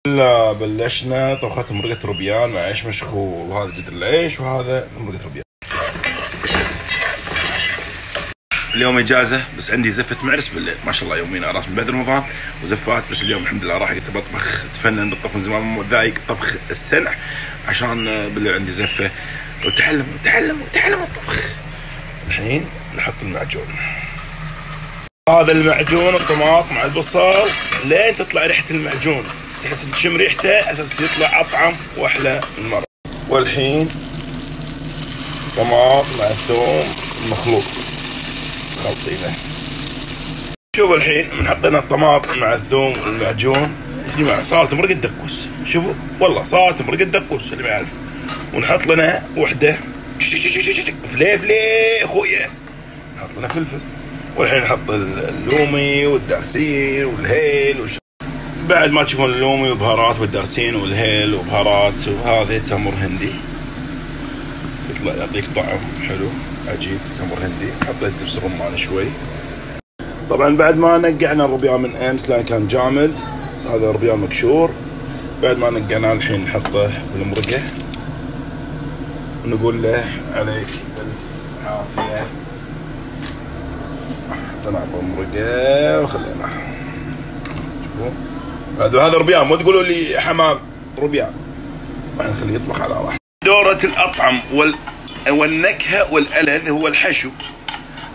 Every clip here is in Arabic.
لا بلشنا طبخة مرقة روبيان مع عيش مشخول، وهذا جدر العيش وهذا مرقة روبيان. اليوم اجازة بس عندي زفة معرس بالليل، ما شاء الله يومين اراس من بعد رمضان وزفات، بس اليوم الحمد لله راح قلت بطبخ، اتفنن بالطبخ من زمان، مو ذايق طبخ السنع عشان بالليل عندي زفة وتعلم الطبخ. الحين نحط المعجون، هذا المعجون الطماط مع البصل لين تطلع ريحة المعجون، تحس تشم ريحته اساس يطلع اطعم واحلى من مرة. والحين طماط مع الثوم المخلوط خلطينه. شوفوا الحين من حطينا الطماط مع الثوم والمعجون يا جماعه صارت مرقة دقوس، شوفوا والله صارت مرقة دقوس اللي ما يعرف. ونحط لنا وحده فليفله اخويا، نحط لنا فلفل، والحين نحط اللومي والدارسين والهيل بعد ما تشوفون اللومي وبهارات والدارسين والهيل وبهارات، وهذا تمر هندي يطلع يعطيك طعم حلو عجيب. تمر هندي حطيت دبس رمان شوي. طبعا بعد ما نقعنا الربيان من امس لان كان جامد، هذا ربيان مكشور، بعد ما نقعناه الحين نحطه بالمرقه ونقول له عليك الف عافيه. حطيناه بالمرقه وخليناه. شوفوا هذا ربيان، مو تقولوا لي حمام، ربيان راح نخليه يطبخ على راحته. دورة الأطعم والنكهة والألذ هو الحشو.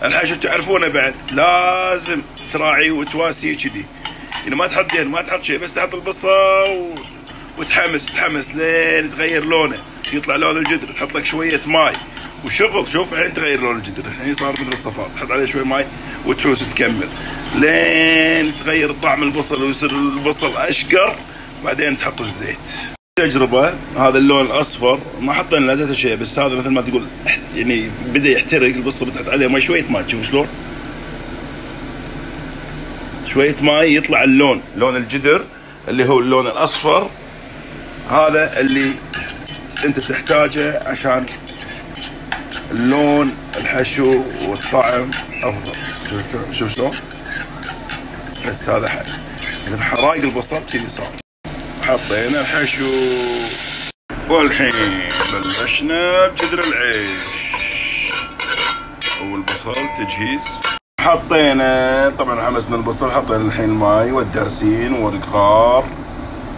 الحشو تعرفونه بعد لازم تراعيه وتواسيه كذي، يعني ما تحط ما تحط شيء، بس تحط البصل تحمس لين يتغير لونه، يطلع لون الجدر، تحط لك شوية ماي وشغل. شوف الحين تغير لون الجدر، الحين صار مثل الصفار، تحط عليه شوي ماي وتحوس تكمل لين تغير طعم البصل ويصير البصل اشقر، بعدين تحط الزيت. تجربة هذا اللون الاصفر ما حطينا لا زيت شيء، بس هذا مثل ما تقول يعني بدا يحترق البصل، بتحط عليه ماي شوية ماي، تشوف شلون شوية ماي يطلع اللون، لون الجدر اللي هو اللون الاصفر، هذا اللي انت تحتاجه عشان اللون الحشو والطعم افضل. شوف شلون، بس هذا حل مثل حرايق البصل كذي صار. حطينا الحشو والحين بلشنا بجدر العيش والبصل تجهيز. حطينا طبعا حمسنا البصل، حطينا الحين الماي والدرسين والقار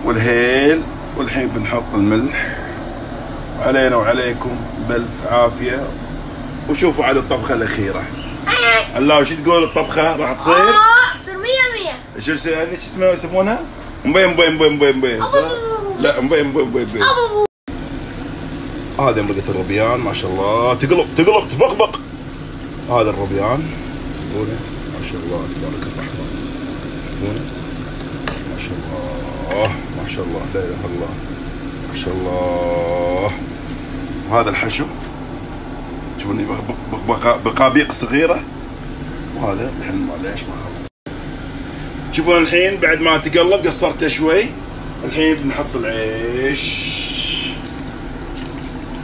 والهيل، والحين بنحط الملح. علينا وعليكم بألف عافية. وشوفوا عاد الطبخة الأخيرة. الله وش تقول الطبخة راح تصير؟ مية شو اسمها يسمونها؟ مبي لا مبي. هذا مرقة الروبيان ما شاء الله، تقلب تبقبق. هذا الروبيان شوفونه ما شاء الله تبارك الرحمن، شوفونه ما شاء الله ما شاء الله لا اله الا الله ما شاء الله. وهذا الحشو شوفوني بقابيق صغيرة، وهذا الحين ما ليش ما خلص. شوفون الحين بعد ما تقلب قصرته شوي، الحين بنحط العيش.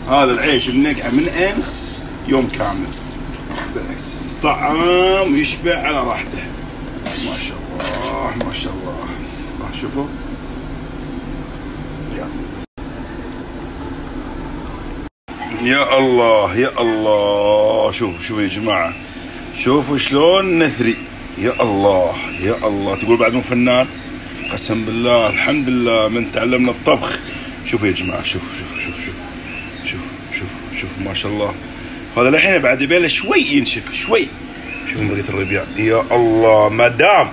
هذا العيش بنقعه من امس يوم كامل، بالعكس طعم يشبع على راحته ما شاء الله ما شاء الله. شوفوا يا الله يا الله، شوفوا يا جماعة، شوفوا شلون نثري، يا الله يا الله. تقول بعد مو فنان؟ قسم بالله الحمد لله من تعلمنا الطبخ. شوفوا يا جماعة، شوفوا ما شاء الله. هذا الحين بعد يبيله شوي ينشف شوي. شوفوا مرقة الربيان يا الله. مدام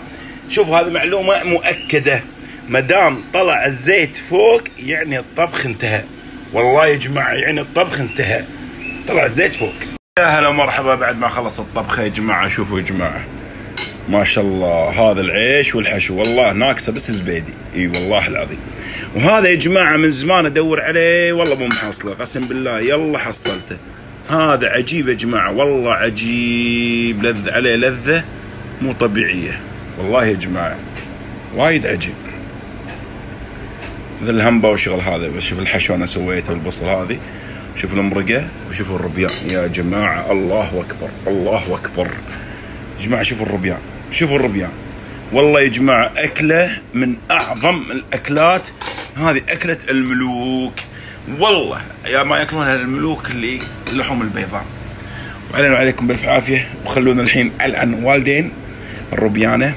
شوفوا هذه معلومة مؤكدة، مدام طلع الزيت فوق يعني الطبخ انتهى، والله يا جماعة يعني الطبخ انتهى، طلع الزيت فوق. يا هلا مرحبا بعد ما خلص الطبخة يا جماعة. شوفوا يا جماعة ما شاء الله، هذا العيش والحشو والله ناقصه بس زبيدي، اي والله العظيم. وهذا يا جماعة من زمان ادور عليه والله مو محصله، قسم بالله يلا حصلته. هذا عجيب يا جماعة والله عجيب، لذ عليه لذة مو طبيعية والله يا جماعة، وايد عجيب. مثل الهمبة والشغل هذا. بس شوف الحشو انا سويته والبصل هذه، شوف المرقة وشوفوا الربيان يا جماعة، الله اكبر الله اكبر يا جماعة. شوفوا الربيان والله يا جماعة أكلة من أعظم الأكلات، هذه أكلة الملوك والله، يا ما ياكلونها الملوك اللي اللحوم البيضاء. وعلينا وعليكم بالف عافية، وخلونا الحين ألعن والدين الروبيانة.